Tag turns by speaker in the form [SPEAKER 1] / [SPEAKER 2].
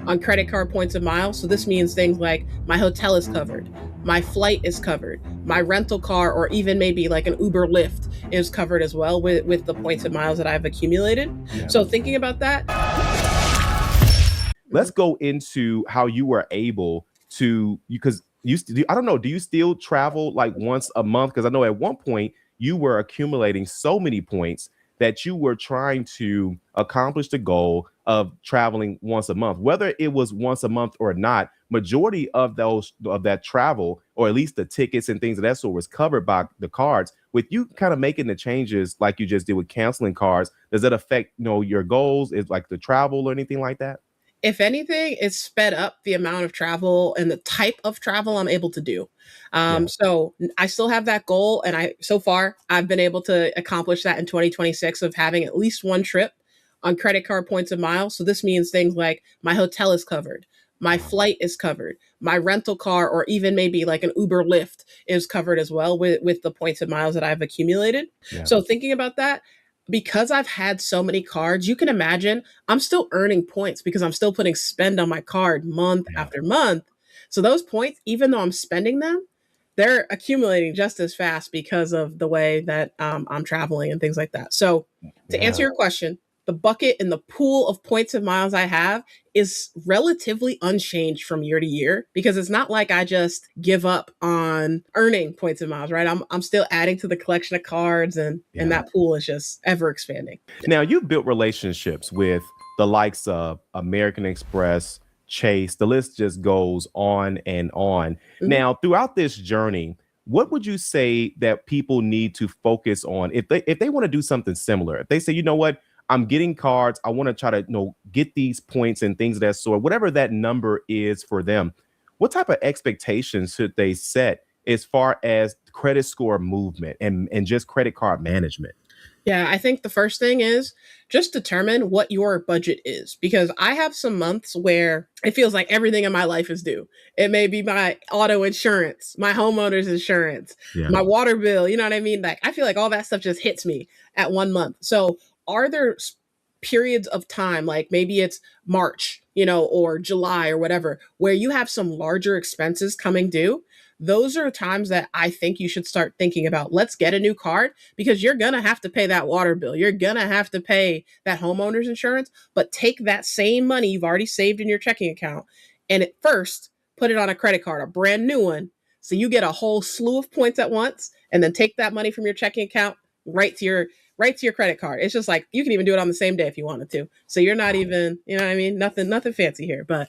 [SPEAKER 1] on credit card points and miles. So this means things like my hotel is covered, my flight is covered, my rental car, or even maybe like an Uber Lyft is covered as well with the points and miles that I've accumulated.
[SPEAKER 2] Yeah.
[SPEAKER 1] So thinking about that.
[SPEAKER 2] Let's go into how you were able to, because I don't know, do you still travel like once a month? Because I know at one point you were accumulating so many points that you were trying to accomplish the goal of traveling once a month. Whether it was once a month or not, majority of that travel, or at least the tickets and things of that sort, was covered by the cards. With you kind of making the changes like you just did with canceling cards, does that affect your goals? Is like the travel or anything like that?
[SPEAKER 1] If anything, it's sped up the amount of travel and the type of travel I'm able to do.
[SPEAKER 2] Yeah.
[SPEAKER 1] So I still have that goal, and so far I've been able to accomplish that in 2026 of having at least one trip on credit card points and miles. So this means things like my hotel is covered, my flight is covered, my rental car, or even maybe like an Uber Lyft is covered as well with the points and miles that I've accumulated.
[SPEAKER 2] Yeah.
[SPEAKER 1] So thinking about that, because I've had so many cards, you can imagine I'm still earning points because I'm still putting spend on my card month
[SPEAKER 2] Yeah.
[SPEAKER 1] after month. So those points, even though I'm spending them, they're accumulating just as fast because of the way that I'm traveling and things like that. So to answer
[SPEAKER 2] Yeah.
[SPEAKER 1] your question, the bucket and the pool of points and miles I have is relatively unchanged from year to year because it's not like I just give up on earning points and miles, right? I'm still adding to the collection of cards, and
[SPEAKER 2] Yeah.
[SPEAKER 1] that pool is just ever expanding.
[SPEAKER 2] Now, you've built relationships with the likes of American Express, Chase, the list just goes on and on.
[SPEAKER 1] Mhm.
[SPEAKER 2] Now, throughout this journey, what would you say that people need to focus on if they want to do something similar? If they say, you know what, I'm getting cards, I want to try to get these points and things of that sort, whatever that number is for them, what type of expectations should they set as far as credit score movement and just credit card management?
[SPEAKER 1] Yeah, I think the first thing is just determine what your budget is because I have some months where it feels like everything in my life is due. It may be my auto insurance, my homeowner's insurance,
[SPEAKER 2] Yeah.
[SPEAKER 1] my water bill, you know what I mean? Like I feel like all that stuff just hits me at 1 month. So, are there periods of time like maybe it's March, or July or whatever, where you have some larger expenses coming due? Those are times that I think you should start thinking about let's get a new card because you're going to have to pay that water bill. You're going to have to pay that homeowner's insurance, but take that same money you've already saved in your checking account and at first put it on a credit card, a brand new one. So you get a whole slew of points at once and then take that money from your checking account right to your credit card. It's just like you can even do it on the same day if you wanted to. So you're not even, you know what I mean? Nothing fancy here, but